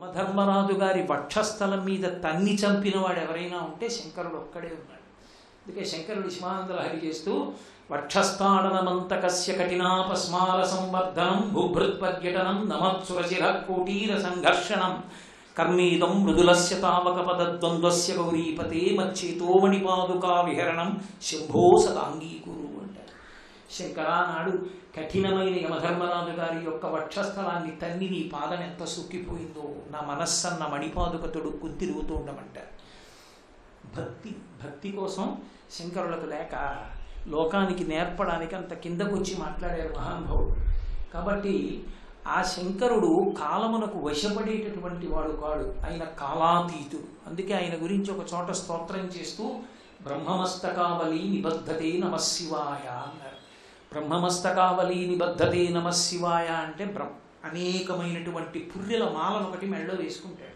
యమధర్మరాజు గారి వక్షస్థలం మీద తన్ని చంపిన వాడు ఎవరైనా ఉంటే శంకరుడు ఒక్కడే ఉన్నాడు. అందుకే శంకరుడు శివానందలహరి చేస్తూ వక్షస్థాడనమంతకస్య కఠినాపస్మార సంవర్ధనం భూభృత్పర్యటనం నమత్సురశిర కోటీర సంఘర్షణం కర్మీదం మృదులస్య తావక పదద్వంద్వస్య గౌరీపతే మచ్చేతో మణిపాదుకా విహరణం శంభో సదాంగీకురు అంటారు. శంకరా నాడు కఠినమైన యమధర్మరాజు గారి యొక్క వక్షస్థలాన్ని తన్ని నీ పాదం ఎంత సుక్కిపోయిందో నా మనస్సన్న మణిపాదుకతుడు తిరుగుతూ ఉండమంటారు. భక్తి కోసం శంకరులకు లేక లోకానికి నేర్పడానికి అంత కిందకు వచ్చి మాట్లాడారు మహానుభావుడు. కాబట్టి ఆ శంకరుడు కాలమునకు వశపడేటటువంటి వాడు కాడు, ఆయన కాలాతీతుడు. అందుకే ఆయన గురించి ఒక చోట స్తోత్రం చేస్తూ బ్రహ్మమస్తకావళి నిబద్ధతే నమశివాయ అన్నారు. బ్రహ్మమస్తకావళి నిబద్ధతే నమశివాయ అంటే అనేకమైనటువంటి పుర్రెల మాలను ఒకటి మెడలో వేసుకుంటాడు.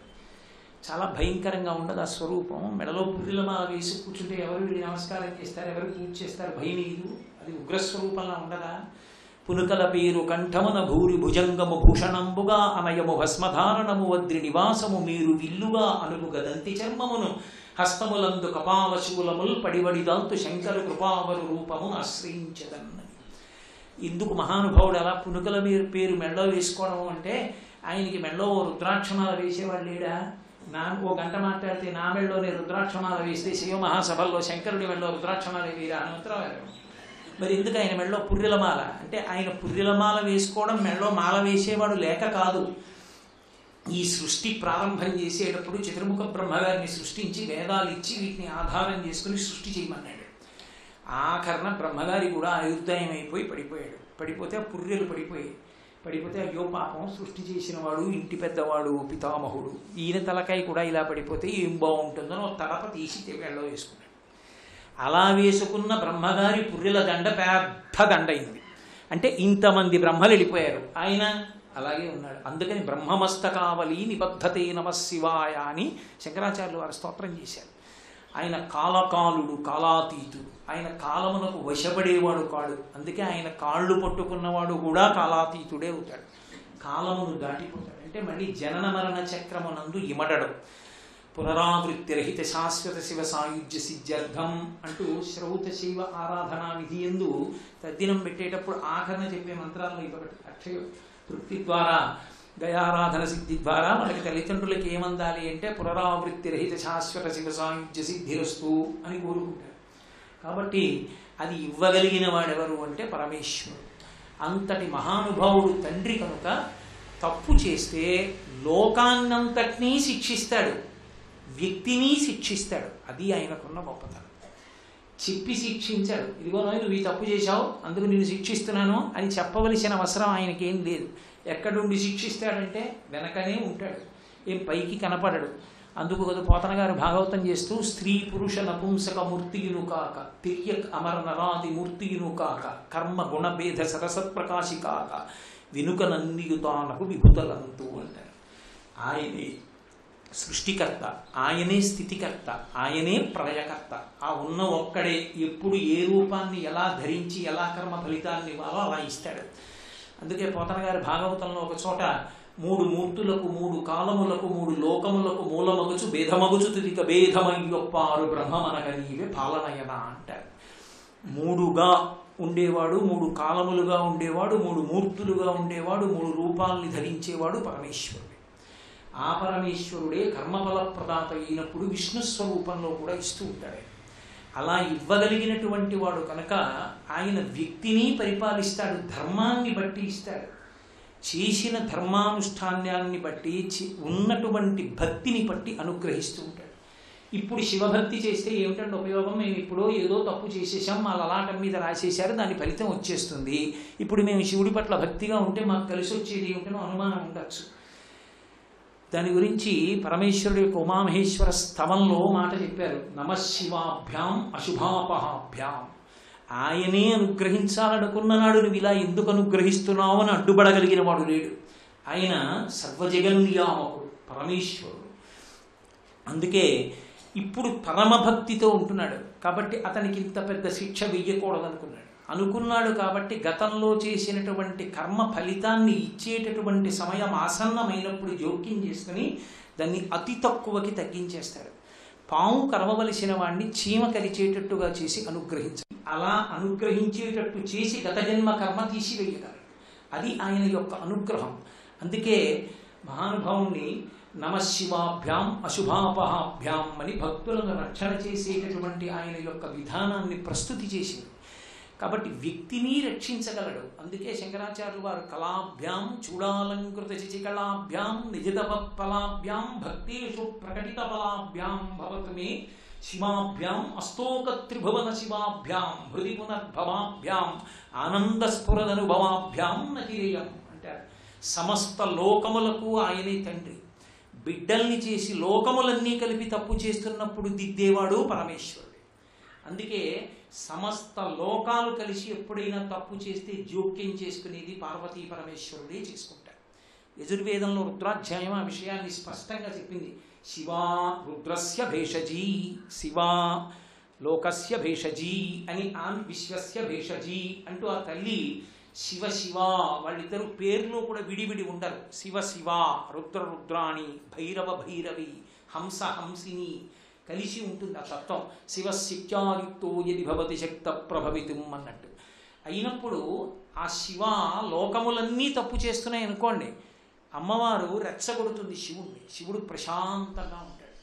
చాలా భయంకరంగా ఉండదు ఆ స్వరూపం. మెడలో పుర్రెల మాల వేసి కూర్చుంటే ఎవరు నమస్కారం చేస్తారు, ఎవరు పూజ చేస్తారు, భయం లేదు. అది ఉగ్రస్వరూపంలా ఉండదా? పునుకల పేరు కంఠమున భూరి భుజంగము భూషణంబుగా అనయము భస్మధారణము వద్రి నివాసము మీరు విల్లుగా అనుగు గదంతి చర్మమును హస్తములందు కపాలశూలముల్ పడివడిదాంతు శంకరు కృపావరు రూపమును ఆశ్రయించదన్నది. ఇందుకు మహానుభావుడు అలా పునుకల పేరు మెడలో వేసుకోవడం అంటే ఆయనకి మెడలో రుద్రాక్షమాల వేసేవాడు లేడా? ఓ గంట మాట్లాడితే నా మెడలోనే రుద్రాక్షమాల వేస్తే శివ మహాసభల్లో శంకరుడి మెడలో రుద్రాక్షమాల వేరా హనుమంతరావు. మరి ఎందుకు ఆయన మెడలో పుర్రెలమాల అంటే ఆయన పుర్రెలమాల వేసుకోవడం మెడలో మాల వేసేవాడు లేక కాదు. ఈ సృష్టి ప్రారంభం చేసేటప్పుడు చతుర్ముఖ బ్రహ్మగారిని సృష్టించి వేదాలు ఇచ్చి వీటిని ఆధారం చేసుకుని సృష్టి చేయమన్నాడు. ఆఖరణ బ్రహ్మగారి కూడా ఆయుర్దాయం అయిపోయి పడిపోతే ఆ పుర్రెలు పడిపోతే అయ్యో పాపం సృష్టి చేసిన వాడు ఇంటి పెద్దవాడు పితామహుడు ఈయన తలకాయ కూడా ఇలా పడిపోతే ఏం బాగుంటుందో తలప తీసి మెడలో వేసుకున్నాడు. అలా వేసుకున్న బ్రహ్మగారి పుర్రెల దండ పెద్ద దండ అయింది. అంటే ఇంతమంది బ్రహ్మలు వెళ్ళిపోయారు, ఆయన అలాగే ఉన్నాడు. అందుకని బ్రహ్మమస్తకావళి నిబద్ధతే నమశివాయ అని శంకరాచార్యులు వారు స్తోత్రం చేశారు. ఆయన కాలకాలుడు, కాలాతీతుడు. ఆయన కాలమునకు వశపడేవాడు కాడు. అందుకే ఆయన కాళ్ళు పట్టుకున్నవాడు కూడా కాలాతీతుడే అవుతాడు. కాలమును దాటిపోతాడు. అంటే మళ్ళీ జనన మరణ చక్రమునందు ఇమడడు. పునరావృత్తిరహిత శాశ్వత శివ సాయుధ్య సిద్ధ్యర్థం అంటూ శ్రౌత శైవ ఆరాధనా విధి ఎందు తద్దినం పెట్టేటప్పుడు ఆఖరణ చెప్పే మంత్రాల్లో ఇదొకటి. అక్షయ తృప్తి ద్వారా గయారాధన సిద్ధి ద్వారా మనకి తల్లిదండ్రులకి ఏమందాలి అంటే పునరావృత్తిరహిత శాశ్వత శివ సాయుధ్య సిద్ధిరస్తు అని కోరుకుంటారు. కాబట్టి అది ఇవ్వగలిగిన వాడెవరు అంటే పరమేశ్వరుడు. అంతటి మహానుభావుడు తండ్రి కనుక తప్పు చేస్తే లోకాన్నంతటినీ శిక్షిస్తాడు, వ్యక్తిని శిక్షిస్తాడు. అది ఆయనకున్న గొప్పతనం. చెప్పి శిక్షించాడు. ఇదిగో నువ్వు ఈ తప్పు చేశావు అందుకు నేను శిక్షిస్తున్నాను అని చెప్పవలసిన అవసరం ఆయనకేం లేదు. ఎక్కడుండి శిక్షిస్తాడంటే వెనకనే ఉంటాడు, ఏం పైకి కనపడడు. అందుకు కదా పోతన గారు భాగవతం చేస్తూ స్త్రీ పురుష నపుంసక మూర్తియును కాక తిర్యక్ అమర నరాది మూర్తియును కాక కర్మ గుణభేద సరసత్ప్రకాశి కాక వినుక నన్నియుతానకు విభుతలంతు అంటారు. ఆయనే సృష్టికర్త, ఆయనే స్థితికర్త, ఆయనే ప్రళయకర్త. ఆ ఉన్న ఒక్కడే ఎప్పుడు ఏ రూపాన్ని ఎలా ధరించి ఎలా కర్మ ఫలితాన్ని ఇవ్వాలో అలా ఇస్తాడు. అందుకే పోతన గారి భాగవతంలో ఒక చోట 3 మూర్తులకు 3 కాలములకు 3 లోకములకు మూలమగుచు భేదమగుచు తిరిక భేదమయ్యొప్పారు బ్రహ్మమనగ నీవే పాలనయన అంటారు. 3గా ఉండేవాడు, 3 కాలములుగా ఉండేవాడు, 3 మూర్తులుగా ఉండేవాడు, 3 రూపాలని ధరించేవాడు పరమేశ్వరుడు. ఆ పరమేశ్వరుడే కర్మఫల ప్రదాత అయినప్పుడు విష్ణు స్వరూపంలో కూడా ఇస్తూ ఉంటాడు. అలా ఇవ్వగలిగినటువంటి వాడు కనుక ఆయన వ్యక్తిని పరిపాలిస్తాడు, ధర్మాన్ని బట్టి ఇస్తాడు. చేసిన ధర్మానుష్ఠానాన్ని బట్టి ఉన్నటువంటి భక్తిని బట్టి అనుగ్రహిస్తూ ఉంటాడు. ఇప్పుడు శివభక్తి చేస్తే ఏమిటంటే ఉపయోగం? మేము ఇప్పుడు ఏదో తప్పు చేసేసాం, మా లలాటం మీద రాసేశారు, దాని ఫలితం వచ్చేస్తుంది. ఇప్పుడు మేము శివుడి పట్ల భక్తిగా ఉంటే మాకు కలిసి వచ్చేది ఏమిటనో అనుమానం ఉండొచ్చు. దాని గురించి పరమేశ్వరుడు యొక్క ఉమామహేశ్వర స్తవంలో మాట చెప్పారు, నమశివాభ్యాం అశుభాపహాభ్యాం. ఆయనే అనుగ్రహించాలనుకున్న నాడు నువ్వు ఇలా ఎందుకు అనుగ్రహిస్తున్నావు అని అడ్డుపడగలిగిన వాడు లేడు. ఆయన సర్వజగన్నియామకుడు పరమేశ్వరుడు. అందుకే ఇప్పుడు పరమభక్తితో ఉంటున్నాడు కాబట్టి అతనికి ఇంత పెద్ద శిక్ష వెయ్యకూడదనుకున్నాడు. అనుకున్నాడు కాబట్టి గతంలో చేసినటువంటి కర్మ ఫలితాన్ని ఇచ్చేటటువంటి సమయం ఆసన్నమైనప్పుడు జోక్యం చేసుకుని దాన్ని అతి తక్కువకి తగ్గించేస్తాడు. పాము కరవవలసిన వాడిని చీమ కరిచేటట్టుగా చేసి అనుగ్రహించాలి. అలా అనుగ్రహించేటట్టు చేసి గత జన్మ కర్మ తీసివేయగలరు. అది ఆయన యొక్క అనుగ్రహం. అందుకే మహానుభావుణ్ణి నమశివాభ్యాం అశుభాపహాభ్యాం అని భక్తులను రక్షణ చేసేటటువంటి ఆయన యొక్క విధానాన్ని ప్రస్తుతి చేసింది. కాబట్టి వ్యక్తిని రక్షించగలడు. అందుకే శంకరాచార్యులు వారు కళాభ్యాం చూడాలంకృత శిచికళాభ్యాం నిజతపలాభ్యాం భక్తేషు ప్రకటిత ఫలాభ్యాం భవతు మే శివాభ్యాం అస్తోక త్రిభువన శివాభ్యాం హృది పునర్భవాభ్యాం ఆనందస్ఫురదనుభవాభ్యాం నతిరేయం అంటారు. సమస్త లోకములకు ఆయనే తండ్రి. బిడ్డల్ని చేసి లోకములన్నీ కలిపి తప్పు చేస్తున్నప్పుడు దిద్దేవాడు పరమేశ్వరుడు. అందుకే సమస్త లోకాలు కలిసి ఎప్పుడైనా తప్పు చేస్తే జోక్యం చేసుకునేది పార్వతీ పరమేశ్వరుడే చేసుకుంటారు. యజుర్వేదంలో రుద్రాధ్యాయం ఆ విషయాన్ని స్పష్టంగా చెప్పింది. శివా రుద్రస్య భేషజీ, శివా లోకస్య భేషజీ అని, ఆమె విశ్వస్య భేషజీ అంటూ ఆ తల్లి శివ శివ, వాళ్ళిద్దరు పేర్లు కూడా విడివిడి ఉండరు. శివ శివ, రుద్ర రుద్రాణి, భైరవ భైరవి, హంస హంసిని కలిసి ఉంటుంది ఆ తత్వం. శివశక్త్యాయుక్తో యది భవతి శక్త ప్రభవితుం అన్నట్టు. అయినప్పుడు ఆ శివ లోకములన్నీ తప్పు చేస్తున్నాయి అనుకోండి, అమ్మవారు రెచ్చగొడుతుంది శివుణ్ణి. శివుడు ప్రశాంతంగా ఉంటాడు.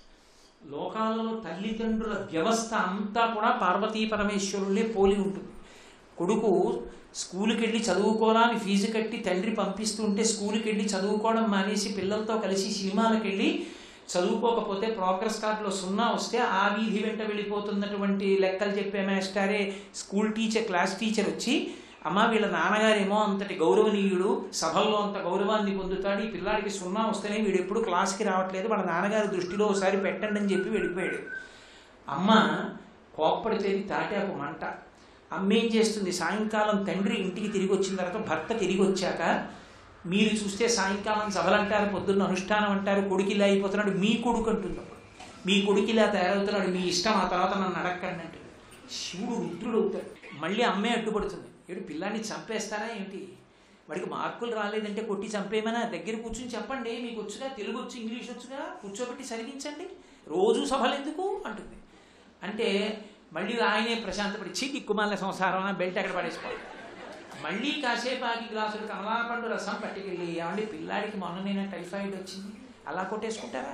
లోకాలలో తల్లిదండ్రుల వ్యవస్థ అంతా కూడా పార్వతీ పరమేశ్వరులే పోలి ఉంటుంది. కొడుకు స్కూలుకి వెళ్ళి చదువుకోవాలని ఫీజు కట్టి తండ్రి పంపిస్తుంటే స్కూలుకి వెళ్ళి చదువుకోవడం మానేసి పిల్లలతో కలిసి సినిమాలకు వెళ్ళి చదువుకోకపోతే ప్రోగ్రెస్ కార్డులో 0 వస్తే ఆ వీధి వెంట వెళ్ళిపోతున్నటువంటి లెక్కలు చెప్పే మాస్టరే స్కూల్ టీచర్, క్లాస్ టీచర్ వచ్చి, అమ్మ వీళ్ళ నాన్నగారేమో అంతటి గౌరవనీయుడు, సభల్లో అంత గౌరవాన్ని పొందుతాడు, ఈ పిల్లాడికి 0 వస్తేనే వీడు ఎప్పుడు క్లాస్కి రావట్లేదు, వాళ్ళ నాన్నగారి దృష్టిలో ఒకసారి పెట్టండి అని చెప్పి వెళ్ళిపోయాడు. అమ్మ కోప్పడితేది తాటాకు మంట. అమ్మ ఏం చేస్తుంది, సాయంకాలం తండ్రి ఇంటికి తిరిగి వచ్చిన తర్వాత భర్త తిరిగి వచ్చాక, మీరు చూస్తే సాయంకాలం సభలు అంటారు, పొద్దున్న అనుష్ఠానం అంటారు, కొడుకు ఇలా అయిపోతున్నాడు, మీ కొడుకు అంటుంది. అప్పుడు మీ కొడుకు ఇలా తయారవుతున్నాడు, మీ ఇష్టం, ఆ తర్వాత నన్ను అడగండి అంటుంది. శివుడు రుద్రుడు అవుతాడు. మళ్ళీ అమ్మే అడ్డుపడుతుంది. ఏడు పిల్లాన్ని చంపేస్తారా ఏమిటి, వాడికి మార్కులు రాలేదంటే కొట్టి చంపేమనా, దగ్గర కూర్చుని చెప్పండి, మీకు వచ్చుగా, తెలుగు వచ్చు, ఇంగ్లీష్ వచ్చుగా, కూర్చోబెట్టి చదివించండి, రోజు సభలు ఎందుకు అంటుంది. అంటే మళ్ళీ ఆయనే ప్రశాంతపడి చీకి కుమార్ల సంసారం బెల్ట్ అక్కడ పడేసుకోవాలి. మళ్ళీ కాసేపు ఆగి గ్లాసులు కమలాపండు రసం పట్టుకెళ్ళి, ఏమండి పిల్లాడికి మొన్ననైనా టైఫాయిడ్ వచ్చింది, అలా కొట్టేసుకుంటారా,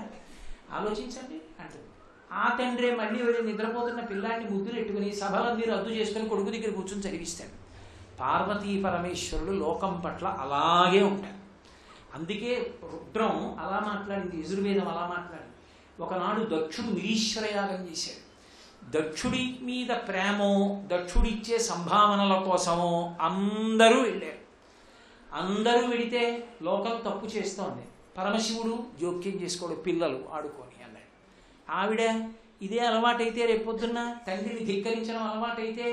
ఆలోచించండి అంటుంది. ఆ తండ్రే మళ్ళీ వెళ్ళి నిద్రపోతున్న పిల్లాడిని ముద్దులు ఎట్టుకుని సభలన్నీ రద్దు చేసుకుని కొడుకు దగ్గర కూర్చొని చదివిస్తాడు. పార్వతీ పరమేశ్వరుడు లోకం పట్ల అలాగే ఉంటాడు. అందుకే రుద్రం అలా మాట్లాడింది, యజుర్వేదం అలా మాట్లాడింది. ఒకనాడు దక్షుడు నిరీశ్వర యాగం చేశాడు. దక్షుడి మీద ప్రేమో, దక్షుడిచ్చే సంభావనల కోసమో అందరూ వెళ్ళారు. అందరూ వెడితే లోకం తప్పు చేస్తోంది. పరమశివుడు జోక్యం చేసుకోడు, పిల్లలు ఆడుకొని అన్నాడు. ఆవిడ ఇదే అలవాటైతే, రేపొద్దున్న తండ్రిని ధిక్కరించడం అలవాటైతే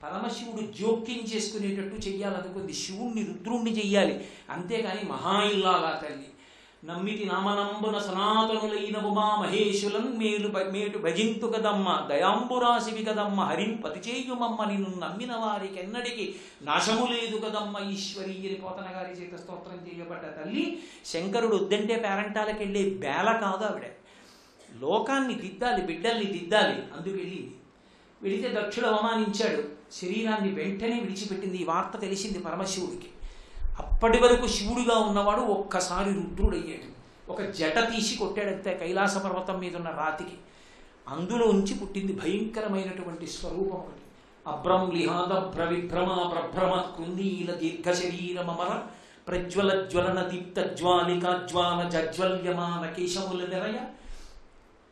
పరమశివుడు జోక్యం చేసుకునేటట్టు చెయ్యాలనుకుంది. శివుణ్ణి రుద్రుణ్ణి చెయ్యాలి, అంతేగాని మహా ఇల్లాలా తల్లి నమ్మితి నామనంబున సనాతనులైన ఉమా మహేశులన్ మేటు భజింతు కదమ్మ, దయాంబురాశివి కదమ్మ, హరిం పతిచేయుమమ్మ, నిన్ను నమ్మిన వారికి ఎన్నడికి నాశము లేదు కదమ్మ ఈశ్వరి అని పోతన గారి చేత స్తోత్రం చేయబడ్డ తల్లి. శంకరుడు వద్దంటే పేరంటాలకు వెళ్ళే బేల కాదు ఆవిడ. లోకాన్ని దిద్దాలి, బిడ్డల్ని దిద్దాలి, అందుకు వెళ్ళింది. వెళితే దక్షుడు అవమానించాడు, శరీరాన్ని వెంటనే విడిచిపెట్టింది. ఈ వార్త తెలిసింది పరమశివుడికి. అప్పటి వరకు శివుడిగా ఉన్నవాడు ఒక్కసారి రుద్రుడయ్యాడు. ఒక జట తీసి కొట్టాడంతే కైలాస పర్వతం మీద ఉన్న రాతికి. అందులో ఉంచి పుట్టింది భయంకరమైనటువంటి స్వరూపం ఒకటి. అబ్రంలిహాద భ్రవిభ్రమ ప్రభ్రమ కృందీల దీర్ఘ శరీరమర ప్రజ్వల జ్వలన దీప్త జ్వాలికాజ్వాల జజ్వల్యమాన కేశముల నిరయ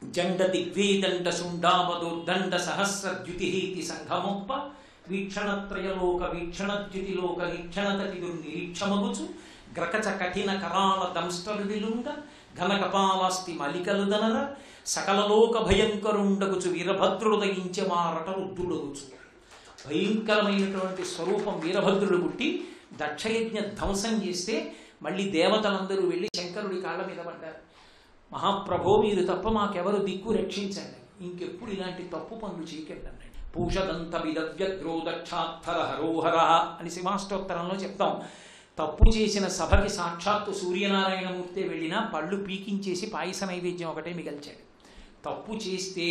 జండ దిగ్వేదండ శుండావదోర్దండ సహస్రద్యుతిహేతి సంఘమొప్ప వీక్షణత్రయలోక వీక్షణద్యుతిలోక వీక్షణతటి నిరీక్షమగుచు గ్రకచ కఠిన కరాల దంష్టలు విలుంగ ఘన కపాలాస్తి మలికలు దనర సకలలోక భయంకరుండగుచు వీరభద్రుడు దయించే మారట రుద్రుడగుచు. భయంకరమైనటువంటి స్వరూపం వీరభద్రుడు పుట్టి దక్షయజ్ఞ ధ్వంసం చేస్తే మళ్ళీ దేవతలందరూ వెళ్ళి శంకరుడి కాళ్ళ మీద పడ్డారు. మహాప్రభో, మీరు తప్ప మాకెవరు దిక్కు, రక్షించండి, ఇంకెప్పుడు ఇలాంటి తప్పు పనులు చేయకండి అన్నాడు. పూషదంతమిదవ్యగ్రో దక్షాత్తర హరోహర అని శివాష్టోత్తరంలో చెప్తాం. తప్పు చేసిన సభకి సాక్షాత్తు సూర్యనారాయణమూర్తి వెళ్ళినా పళ్ళు పీకించేసి పాయస నైవేద్యం ఒకటే మిగల్చాడు. తప్పు చేస్తే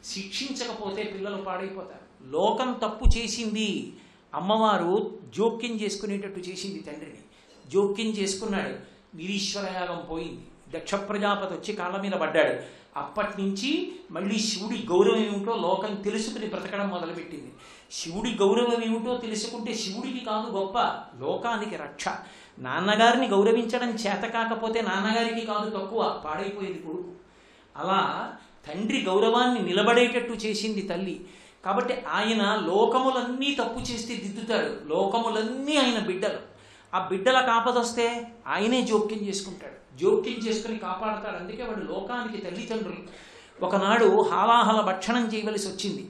శిక్షించకపోతే పిల్లలు పాడైపోతారు. లోకం తప్పు చేసింది, అమ్మవారు జోక్యం చేసుకునేటట్టు చేసింది తండ్రిని. జోక్యం చేసుకున్నాడు, నిరీశ్వరయాగం పోయింది. దక్ష ప్రజాపతి వచ్చి కాళ్ళ మీద పడ్డాడు. అప్పటి నుంచి మళ్ళీ శివుడి గౌరవం ఏమిటో లోకం తెలుసుకుని బ్రతకడం మొదలుపెట్టింది. శివుడి గౌరవం ఏమిటో తెలుసుకుంటే శివుడికి కాదు గొప్ప, లోకానికి రక్ష. నాన్నగారిని గౌరవించడం చేత కాకపోతే నాన్నగారికి కాదు తక్కువ, పాడైపోయేది కొడుకు. అలా తండ్రి గౌరవాన్ని నిలబడేటట్టు చేసింది తల్లి. కాబట్టి ఆయన లోకములన్నీ తప్పు చేస్తే దిద్దుతాడు. లోకములన్నీ ఆయన బిడ్డలు. ఆ బిడ్డలకు ఆపదొస్తే ఆయనే జోక్యం చేసుకుంటాడు, జోక్యం చేసుకుని కాపాడతాడు. అందుకే వాడు లోకానికి తల్లిదండ్రులు. ఒకనాడు హాలాహల భక్షణం చేయవలసి వచ్చింది.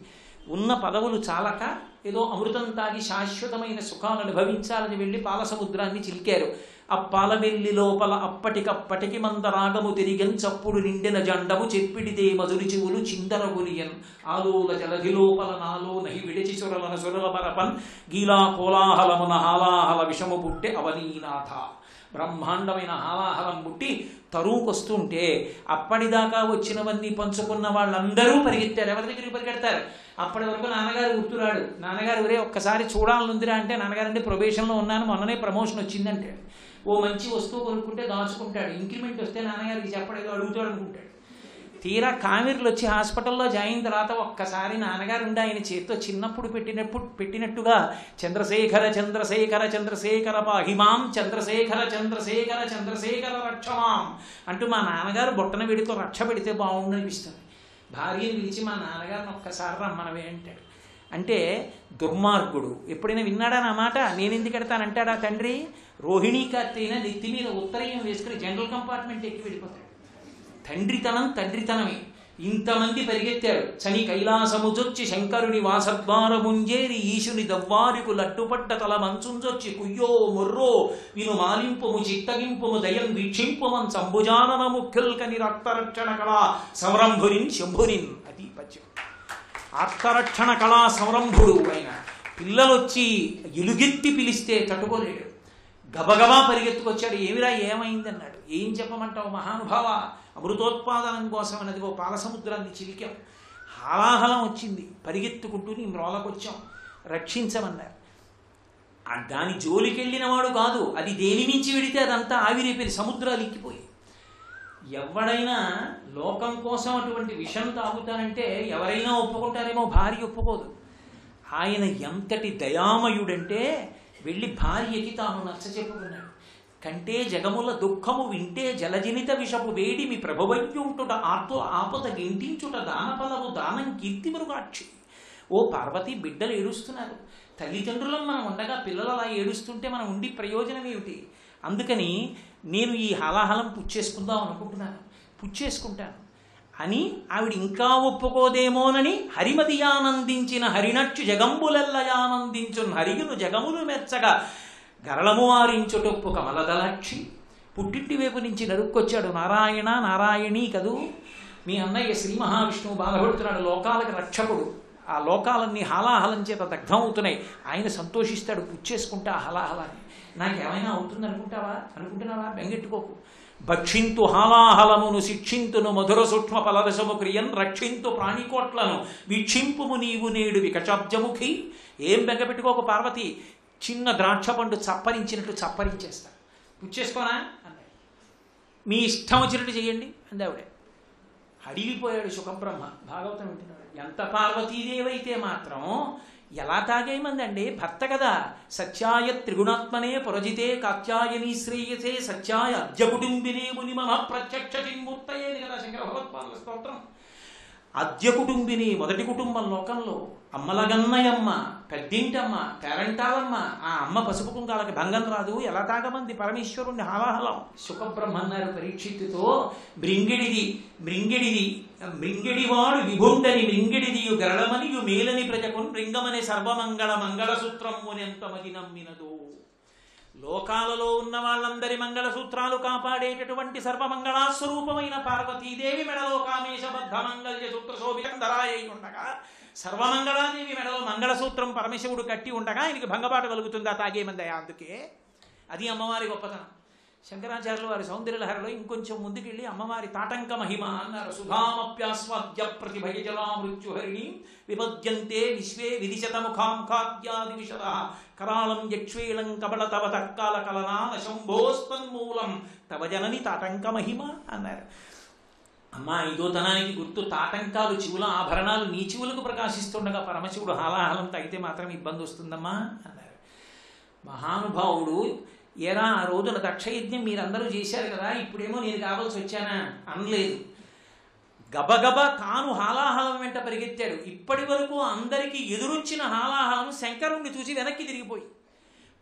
ఉన్న పదవులు చాలక ఏదో అమృతం తాగి శాశ్వతమైన సుఖాలు అనుభవించాలని వెళ్ళి పాలసముద్రాన్ని చిలికారు. ఆ పాలవెల్లి లోపల అప్పటికప్పటికి మందరాగము తిరిగన్ చప్పుడు నిండిన జండము చెప్పిడిదే మధురి చెవులు చిందరగురియన్ ఆలోల జలధి లోపల నాలో నహి విడిచి సురలన సురల పరపన్ గీలా కోలాహలమున హాలాహల విషము పుట్టే అవనీనాథ. బ్రహ్మాండమైన హాలాహలం పుట్టి తరువుకొస్తుంటే అప్పటిదాకా వచ్చినవన్నీ పంచుకున్న వాళ్ళందరూ పరిగెత్తారు. ఎవరి దగ్గరికి పరిగెడతారు? అప్పటి వరకు నాన్నగారు గుర్తురాడు. నాన్నగారు ఒరే ఒక్కసారి చూడాలనుందిరా అంటే, నాన్నగారు అంటే ప్రొబేషన్లో ఉన్నాను, మొన్ననే ప్రమోషన్ వచ్చిందంటే. ఓ మంచి వస్తువు కొనుక్కుంటే దాచుకుంటాడు. ఇంక్రిమెంట్ వస్తే నాన్నగారికి చెప్పడేదో అడుగుతాడు అనుకుంటాడు. తీరా కామెర్లు వచ్చి హాస్పిటల్లో జాయిన్ తర్వాత ఒక్కసారి నాన్నగారు ఉండి ఆయన చేతితో చిన్నప్పుడు పెట్టినట్టుగా చంద్రశేఖర చంద్రశేఖర చంద్రశేఖర పాహిమాం చంద్రశేఖర చంద్రశేఖర చంద్రశేఖర రక్షమాం అంటూ మా నాన్నగారు బొట్టన వేడితో రక్ష పెడితే బాగుండు అనిపిస్తుంది. భార్యను పిలిచి మా నాన్నగారిని ఒక్కసారి రమ్మనవే అంటాడు. అంటే దుర్మార్గుడు. ఎప్పుడైనా విన్నాడా నా మాట? నేను ఎందుకు ఎడతానంటాడా తండ్రి? రోహిణీ కార్తీన నెత్తి మీద ఉత్తరీయం వేసుకుని జనరల్ కంపార్ట్మెంట్ ఎక్కి వెళ్ళిపోతాడు. తండ్రితనం తండ్రితనమే. ఇంతమంది పరిగెత్తారు. చని కైలాసముజొచ్చి శంకరుని వాసద్వారముంజేరి ఈశుని దవ్వారికు లట్టుపడ్డ తల మంచుంజొచ్చి కుయ్యో మొర్రో విను మాలింపుము చిత్తగింపుము దయం వీక్షింపుమన్ సంభుజానన ముఖ్యుల్కని రక్తరక్షణ కళా సంరంభునిన్ శంభునిన్. అది పద్యం. ఆత్మరక్షణ కళా సంరంభుడు ఆయన. పిల్లలొచ్చి ఎలుగెత్తి పిలిస్తే తట్టుకోలేడు. గబగబా పరిగెత్తుకొచ్చాడు. ఏమిరా ఏమైందన్నాడు. ఏం చెప్పమంటావు మహానుభావ, అమృతోత్పాదనం కోసం అన్నది ఓ పాలసముద్రాన్ని చిలికాం. హాలాహలం వచ్చింది, పరిగెత్తుకుంటూ నీ మ్రోలకొచ్చాం, రక్షించమన్నారు. దాని జోలికెళ్ళిన వాడు కాదు, అది దేని మించి వెడితే అదంతా ఆవిరైపోయి సముద్రాలు ఎక్కిపోయి. ఎవడైనా లోకం కోసం అటువంటి విషం తాగుతానంటే ఎవరైనా ఒప్పుకుంటారేమో, భార్య ఒప్పుకోదు. ఆయన ఎంతటి దయామయుడంటే వెళ్ళి భార్యకి తాను నచ్చ చెప్పుకున్నాడు. కంటే జగముల దుఃఖము వింటే జలజనిత విషపు వేడి మీ ప్రభువయ్యుంటుట ఆపద గింటించుట దానఫలము దానం కీర్తి మరుగాక్షి. ఓ పార్వతి, బిడ్డలు ఏడుస్తున్నారు. తల్లిదండ్రులను మనం ఉండగా పిల్లలు అలా ఏడుస్తుంటే మనం ఉండి ప్రయోజనం ఏమిటి? అందుకని నేను ఈ హలాహలం పుచ్చేసుకుందాం అనుకుంటున్నాను, పుచ్చేసుకుంటాను అని ఆవిడ ఇంకా ఒప్పుకోదేమోనని హరిమతియానందించిన హరినచ్చు జగంబులెల్లయానందించున్ హరియును జగములు మెచ్చగా గరళము వారించుటొప్పు కమలదలాక్షి. పుట్టింటి వైపు నుంచి నరుక్కొచ్చాడు. నారాయణ నారాయణీ కదూ. మీ అన్నయ్య శ్రీ మహావిష్ణువు బాధపడుతున్నాడు, లోకాలకు రక్షకుడు. ఆ లోకాలన్నీ హలాహలం చేత దగ్ధం అవుతున్నాయి. ఆయన సంతోషిస్తాడు, పుచ్చేసుకుంటా ఆ హలాహలాన్ని. నాకేమైనా అవుతుంది అనుకుంటున్నావా? బెంగెట్టుకోకు. భక్షింతు హాలాహలమును శిక్షింతును మధుర సూక్ష్మ ఫలరసము క్రియన్ రక్షింతు ప్రాణికోట్లను వీక్షింపుము నీవు నేడు వికచాబ్జముఖి. ఏం బెంగపెట్టుకోకు పార్వతి, చిన్న ద్రాక్ష పండు చప్పరించినట్టు చప్పరించేస్తా, పుచ్చేసుకోనా అన్నాడు. మీ ఇష్టం వచ్చినట్టు చెయ్యండి అంది ఆవిడే. అడిగిపోయాడు సుఖబ్రహ్మ. భాగవతం వింటున్నాడు. ఎంత పార్వతీదేవైతే మాత్రం ఎలా తాగేయమందండి? భర్త కదా. సత్యాయ త్రిగుణాత్మనే పురజితే కాత్యాయని శ్రేయసే సత్యాయ అద్య కుటుంబినే ముని మమ ప్రత్యక్ష చిన్మూర్తయేది కదా శంకర భగవత్పాదుల స్తోత్రం. అద్య కుటుంబిని, మొదటి కుటుంబం లోకంలో. అమ్మలగన్నయమ్మ, పెద్దింటమ్మ, పేరంటాలమ్మ. ఆ అమ్మ పసుపు కుంకాలకి భంగం రాదు. ఎలా తాగమంది పరమేశ్వరుణ్ణి హాలాహలం. సుఖబ్రహ్మ అన్నారు పరీక్షిత్తుతో, మృంగిడివాడు విభుండని మృంగిడిదియు గరళమనియు మేలని ప్రజకున్ మృంగమని సర్వమంగళ మంగళసూత్రమునెంత మది నమ్మినదో. లోకాలలో ఉన్న వాళ్ళందరి మంగళసూత్రాలు కాపాడేటటువంటి సర్వమంగళాస్వరూపమైన పార్వతీదేవి మెడలో కామేశబద్ధ మంగళ్య సూత్ర శోభితంధరాయ ఉండగా, సర్వమంగళాదేవి మెడలో మంగళసూత్రం పరమశివుడు కట్టి ఉండగా ఆయనకి భంగపాటు కలుగుతుందా తాగేమందయా? అందుకే అది అమ్మవారి గొప్పతనం. శంకరాచార్యులు వారి సౌందర్యలహరిలో ఇంకొంచెం ముందుకెళ్ళి అమ్మవారి తాటంక మహిమ అన్నారు. సుధామప్యాస్వాద్య ప్రతిభయజలా మృత్యుహరిణి విపద్యంతే విశ్వే విదిశతముఖాం ఖాద్యాది విశద కరాళం యక్ష్వేళం కబళ తవ తక్కాల కలనాన శంభోస్తన్మూలం తవ జనని తాటంక మహిమ అన్నారు. అమ్మా, ఐదోతనానికి గుర్తు తాటంకాలు, చెవుల ఆభరణాలు నీ చెవులకు ప్రకాశిస్తుండగా పరమశివుడు హాలాహలంతో అయితే మాత్రం ఇబ్బంది వస్తుందమ్మా అన్నారు. మహానుభావుడు, ఏరా ఆ రోజున దక్షయజ్ఞం మీరందరూ చేశారు కదా, ఇప్పుడేమో నేను కావాల్సి వచ్చానా అనలేదు. గబగబా తాను హాలాహలం వెంట పరిగెత్తాడు. ఇప్పటి వరకు అందరికీ ఎదురొచ్చిన హాలాహలం శంకరుణ్ణి చూసి వెనక్కి తిరిగిపోయి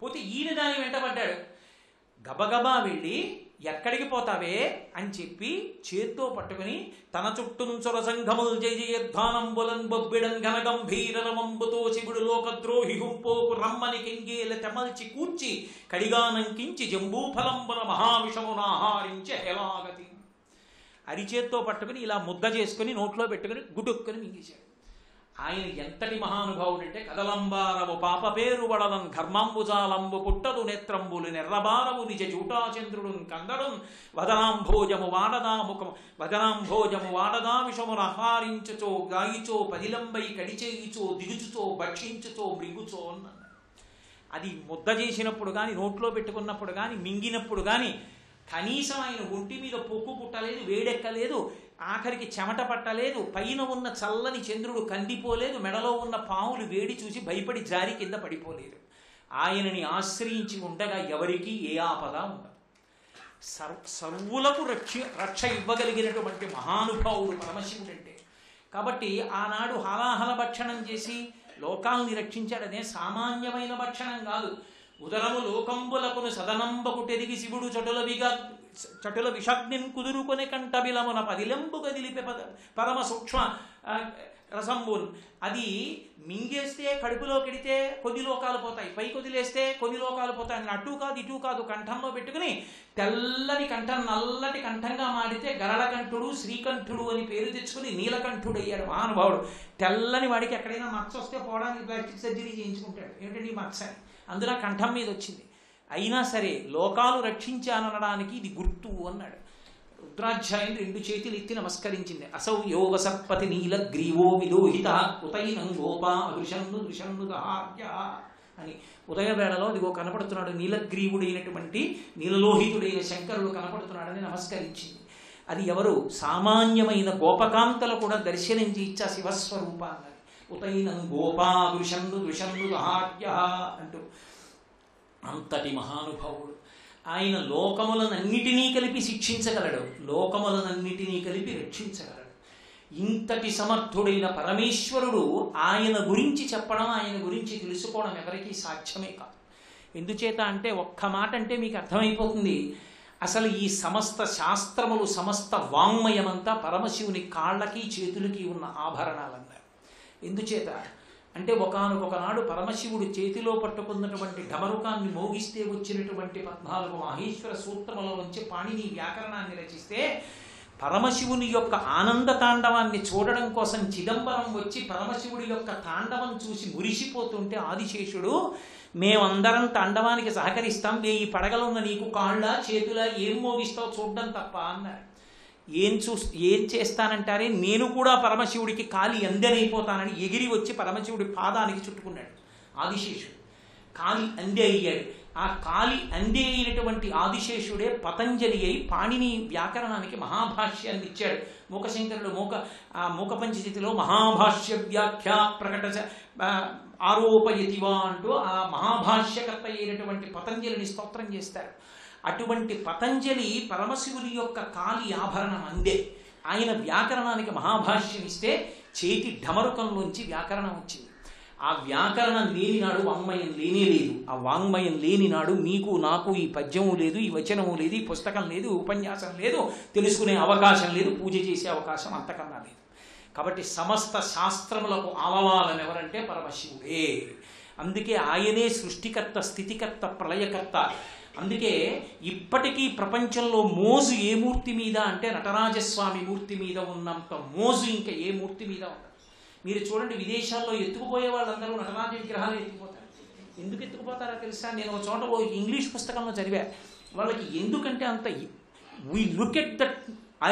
పోతే ఈయన దాని వెంటబడ్డాడు. గబగబా వెళ్ళి ఎక్కడికి పోతావే అని చెప్పి చేత్తో పట్టుకుని తన చుట్టూంచొర సంఘముల్ జయ జయధ్వానంబులన్ బొబ్బిడం ఘనగంభీరమంబుతో శివుడు లోకద్రోహి హుంపోకు రమ్మని కెంగేల తెమల్చి కూర్చి కడిగానంకించి జంబూఫలంబుల మహావిషమునాహారించే హెలాగతి. అరిచేత్తో పట్టుకుని ఇలా ముద్ద చేసుకుని నోట్లో పెట్టుకుని గుడుక్కుని మింగేశాడు. ఆయన ఎంతటి మహానుభావుడు అంటే, కదలంబారవు పాప పేరు వడలం ఘర్మాంబుజాలంబు పుట్టదు నేత్రంబులు నెర్రబారవు నిజ జూటాచంద్రుడు కందడం వదనాంభోజము వాడదా ముఖము వదనాంభోజము వాడదా విషమును ఆహారించుచో గాయిచో పదిలంబై కడిచేయిచో దిగుచుచో భక్షించుచో మృంగుచో అన్నాడు. అది ముద్ద చేసినప్పుడు కానీ, నోట్లో పెట్టుకున్నప్పుడు కానీ, మింగినప్పుడు కానీ కనీసం ఆయన ఒంటి మీద పొక్కు పుట్టలేదు, వేడెక్కలేదు, ఆఖరికి చెమట పట్టలేదు, పైన ఉన్న చల్లని చంద్రుడు కందిపోలేదు, మెడలో ఉన్న పాములు వేడి చూసి భయపడి జారి కింద పడిపోలేదు. ఆయనని ఆశ్రయించి ఉండగా ఎవరికీ ఏ ఆపద ఉండదు. సర్వులకు రక్ష ఇవ్వగలిగినటువంటి మహానుభావుడు పరమశివుడు అంటే. కాబట్టి ఆనాడు హాలాహల భక్షణం చేసి లోకాల్ని రక్షించాడనే సామాన్యమైన భక్షణం కాదు. ఉదరము లోకంబులకును సదనంబకు తెరిగి శివుడు చటుల విషగ్నిన్ కుదురుకొని కంఠబిలమున పదిలెంబు కదిలిపే పరమ సూక్ష్మ రసంబున్. అది మింగేస్తే కడుపులో కెడితే కొన్ని లోకాలు పోతాయి, పైకి వదిలేస్తే కొన్ని లోకాలు పోతాయి. అటు కాదు ఇటు కాదు, కంఠంలో పెట్టుకుని తెల్లని కంఠం నల్లటి కంఠంగా మాడితే గరళకంఠుడు శ్రీకంఠుడు అని పేరు తెచ్చుకుని నీలకంఠుడు అయ్యాడు మహానుభావుడు. తెల్లని వాడికి ఎక్కడైనా మచ్చ వస్తే పోవడానికి ప్లాస్టిక్ సర్జరీ చేయించుకుంటాడు. ఏమిటండి మచ్చ? అందులో కంఠం మీద వచ్చింది. అయినా సరే లోకాలు రక్షించాననడానికి ఇది గుర్తు అన్నాడు. రుద్రాధ్యాయం 2 చేతులు ఎత్తి నమస్కరించింది. అసౌ యోగ సర్పతి నీల గ్రీవో విలోహిత ఉతైనం గోపా దృశన్ను దృశన్ను దహార్య అని ఉదయ వేళలో అదిగో కనపడుతున్నాడు. నీలగ్రీవుడైనటువంటి నీలలోహితుడైన శంకరుడు కనపడుతున్నాడని నమస్కరించింది. అది ఎవరు? సామాన్యమైన గోపకాంతలు కూడా దర్శనం చేయించా శివస్వరూపాన్ని. ఉతైనం గోపా దృశన్ను దృశన్ను దహార్య అంటూ అంతటి మహానుభావుడు. ఆయన లోకములనన్నిటినీ కలిపి శిక్షించగలడు, లోకములనన్నిటినీ కలిపి రక్షించగలడు. ఇంతటి సమర్థుడైన పరమేశ్వరుడు ఆయన గురించి చెప్పడం, ఆయన గురించి తెలుసుకోవడం ఎవరికీ సాధ్యమే కాదు. ఎందుచేత అంటే ఒక్క మాట అంటే మీకు అర్థమైపోతుంది. అసలు ఈ సమస్త శాస్త్రములు, సమస్త వాంగ్మయమంతా పరమశివుని కాళ్ళకి చేతులకి ఉన్న ఆభరణాలన్నారు. ఎందుచేత అంటే ఒకానొకనాడు పరమశివుడు చేతిలో పట్టుకున్నటువంటి ఢమరుకాన్ని మోగిస్తే వచ్చినటువంటి 14 మాహేశ్వర సూత్రముల నుంచి పాణిని వ్యాకరణాన్ని రచిస్తే పరమశివుని యొక్క ఆనంద తాండవాన్ని చూడడం కోసం చిదంబరం వచ్చి పరమశివుడి యొక్క తాండవం చూసి మురిసిపోతుంటే ఆదిశేషుడు, మేమందరం తాండవానికి సహకరిస్తాం, 1000 పడగలున్న నీకు కాళ్ళ చేతుల ఏం మోగిస్తావు చూడడం తప్ప అన్నారు. ఏం చేస్తానంటారే, నేను కూడా పరమశివుడికి కాలి అందెనైపోతానని ఎగిరి వచ్చి పరమశివుడి పాదానికి చుట్టుకున్నాడు ఆదిశేషుడు. కాలి అందే అయ్యాడు. ఆ కాలి అందే అయినటువంటి ఆదిశేషుడే పతంజలి అయి పాణిని వ్యాకరణానికి మహాభాష్యాన్ని ఇచ్చాడు. మూకశంకరుడు మూక పంచజితిలో మహాభాష్య వ్యాఖ్య ప్రకట ఆరోపయతివా అంటూ ఆ మహాభాష్యకర్త అయినటువంటి పతంజలిని స్తోత్రం చేస్తారు. అటువంటి పతంజలి పరమశివుని యొక్క కాలి ఆభరణం అందే. ఆయన వ్యాకరణానికి మహాభాష్యం ఇస్తే చేతి ఢమరుకంలోంచి వ్యాకరణం వచ్చింది. ఆ వ్యాకరణం లేనినాడు వాంగ్మయం లేనే లేదు. ఆ వాంగ్మయం లేనినాడు మీకు నాకు ఈ పద్యము లేదు, ఈ వచనము లేదు, ఈ పుస్తకం లేదు, ఉపన్యాసం లేదు, తెలుసుకునే అవకాశం లేదు, పూజ చేసే అవకాశం అంతకన్నా లేదు. కాబట్టి సమస్త శాస్త్రములకు ఆలవాలని ఎవరంటే పరమశివుడే. అందుకే ఆయనే సృష్టికర్త, స్థితికర్త, ప్రళయకర్త. అందుకే ఇప్పటికీ ప్రపంచంలో మోజు ఏ మూర్తి మీద అంటే నటరాజస్వామి మూర్తి మీద ఉన్నంత మోజు ఇంకా ఏ మూర్తి మీద ఉండదు. మీరు చూడండి, విదేశాల్లో ఎత్తుకుపోయే వాళ్ళందరూ నటరాజ విగ్రహాలు ఎత్తుకుపోతారు. ఎందుకు ఎత్తుకుపోతారో తెలుసా? నేను ఒక చోట ఇంగ్లీష్ పుస్తకంలో చదివా. వాళ్ళకి ఎందుకంటే అంత we look at that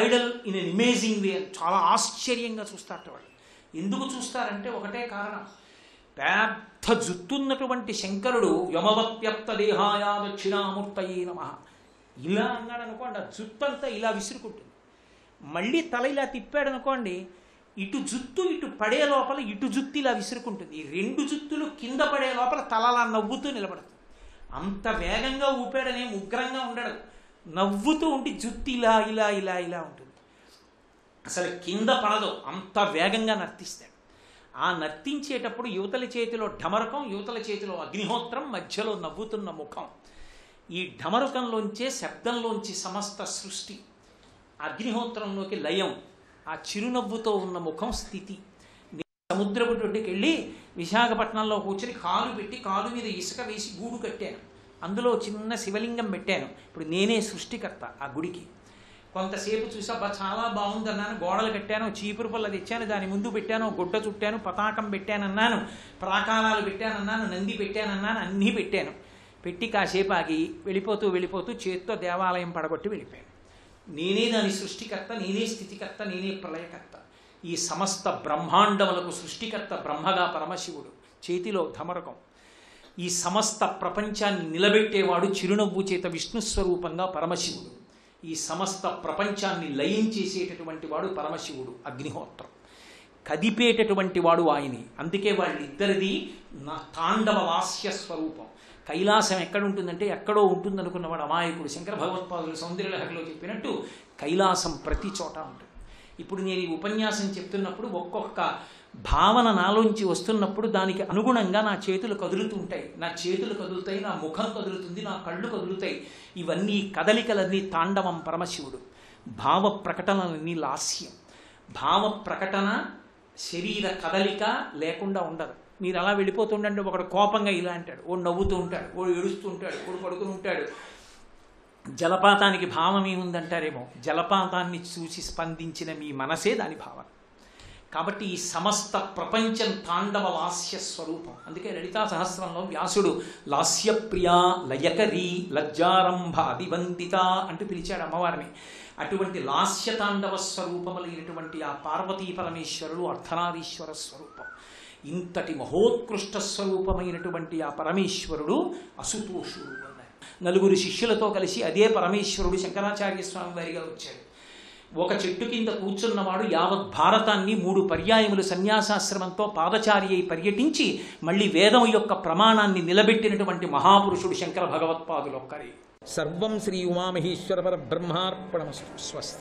idol in an amazing way, చాలా ఆశ్చర్యంగా చూస్తారట వాళ్ళు. ఎందుకు చూస్తారంటే ఒకటే కారణం, పెద్ద జుత్తున్నటువంటి శంకరుడు యమవత్యప్త దేహాయ దక్షిణామూర్తయే నమః ఇలా అన్నాడు అనుకోండి, ఆ జుత్తంతా ఇలా విసురుకుంటుంది. మళ్ళీ తల ఇలా తిప్పాడు అనుకోండి, ఇటు జుత్తు ఇటు పడే లోపల ఇటు జుత్తు ఇలా విసురుకుంటుంది. ఈ రెండు జుత్తులు కింద పడే లోపల తలలా నవ్వుతూ నిలబడుతుంది. అంత వేగంగా ఊపాడనే ఉగ్రంగా ఉండడు, నవ్వుతూ ఉండి జుత్తు ఇలా ఇలా ఇలా ఇలా ఉంటుంది. అసలు కింద పడదు, అంత వేగంగా నర్తిస్తాడు. ఆ నర్తించేటప్పుడు యువతల చేతిలో ఢమరకం, యువతల చేతిలో అగ్నిహోత్రం, మధ్యలో నవ్వుతున్న ముఖం. ఈ ఢమరకంలోంచే శబ్దంలోంచి సమస్త సృష్టి, అగ్నిహోత్రంలోకి లయం, ఆ చిరునవ్వుతో ఉన్న ముఖం స్థితి. సముద్రపు ఒడ్డుకి వెళ్ళి విశాఖపట్నంలో కూర్చొని కాలు పెట్టి కాలు మీద ఇసుక వేసి గూడు కట్టాను, అందులో చిన్న శివలింగం పెట్టాను. ఇప్పుడు నేనే సృష్టికర్త ఆ గుడికి. కొంతసేపు చూసా చాలా బాగుందన్నాను, గోడలు కట్టాను, చీపురు పళ్ళ తెచ్చాను, దాని ముందు పెట్టాను, గుడ్డ చుట్టాను, పతాకం పెట్టానన్నాను, ప్రాకారాలు పెట్టానన్నాను, నంది పెట్టానన్నాను, అన్నీ పెట్టాను. పెట్టి కాసేపు ఆగి వెళ్ళిపోతూ చేత్తో దేవాలయం పడగొట్టి వెళ్ళిపోయాను. నేనే దాని సృష్టికర్త, నేనే స్థితికర్త, నేనే ప్రళయకర్త. ఈ సమస్త బ్రహ్మాండములకు సృష్టికర్త బ్రహ్మగా పరమశివుడు, చేతిలో ధమరకం. ఈ సమస్త ప్రపంచాన్ని నిలబెట్టేవాడు చిరునవ్వు చేత విష్ణు స్వరూపంగా పరమశివుడు. ఈ సమస్త ప్రపంచాన్ని లయం చేసేటటువంటి వాడు పరమశివుడు అగ్నిహోత్రం. కదిపేటటువంటి వాడు ఆయనే. అందుకే వాళ్ళిద్దరిది నా తాండవ లాస్య స్వరూపం. కైలాసం ఎక్కడ ఉంటుందంటే ఎక్కడో ఉంటుందనుకున్నవాడు అమాయకుడు. శంకర భగవత్పాదులు సౌందర్యలహరిలో చెప్పినట్టు కైలాసం ప్రతి చోట ఉంటుంది. ఇప్పుడు నేను ఈ ఉపన్యాసం చెప్తున్నప్పుడు ఒక్కొక్క భావన నాలోంచి వస్తున్నప్పుడు దానికి అనుగుణంగా నా చేతులు కదులుతూ ఉంటాయి, నా చేతులు కదులుతాయి, నా ముఖం కదులుతుంది, నా కళ్ళు కదులుతాయి. ఇవన్నీ కదలికలన్నీ తాండవం పరమశివుడు. భావ ప్రకటనలన్నీ లాస్యం. భావ ప్రకటన శరీర కదలిక లేకుండా ఉండదు. మీరు అలా వెళ్ళిపోతుండండి, ఒకడు కోపంగా ఇలా అంటాడు, ఓడు నవ్వుతూ ఉంటాడు, ఓడు ఏడుస్తూ ఉంటాడు, ఓడు పడుకుని ఉంటాడు. జలపాతానికి భావం ఏముందంటారేమో, జలపాతాన్ని చూసి స్పందించిన మీ మనసే దాని భావన. కాబట్టి ఈ సమస్త ప్రపంచం తాండవ లాస్య స్వరూపం. అందుకే లలితా సహస్రంలో వ్యాసుడు లాస్యప్రియా లయకరీ లజ్జారంభ అధివందిత అంటూ పిలిచాడు అమ్మవారిని. అటువంటి లాస్య తాండవ స్వరూపములైనటువంటి ఆ పార్వతీ పరమేశ్వరుడు అర్ధనారీశ్వర స్వరూపం. ఇంతటి మహోత్కృష్ట స్వరూపమైనటువంటి ఆ పరమేశ్వరుడు అసుతోషుడు అన్నారు. నలుగురు శిష్యులతో కలిసి అదే పరమేశ్వరుడు శంకరాచార్య స్వామి వారిగా వచ్చాడు. ఒక చెట్టు కింద కూర్చున్నవాడు యావత్ భారతాన్ని 3 పర్యాయములు సన్యాసాశ్రమంతో పాదచారి అయి పర్యటించి మళ్ళీ వేదం యొక్క ప్రమాణాన్ని నిలబెట్టినటువంటి మహాపురుషుడు శంకర భగవత్పాదులు ఒక్కరే. సర్వం శ్రీ ఉమామహేశ్వర పరబ్రహ్మార్పణమస్తు. స్వస్తి.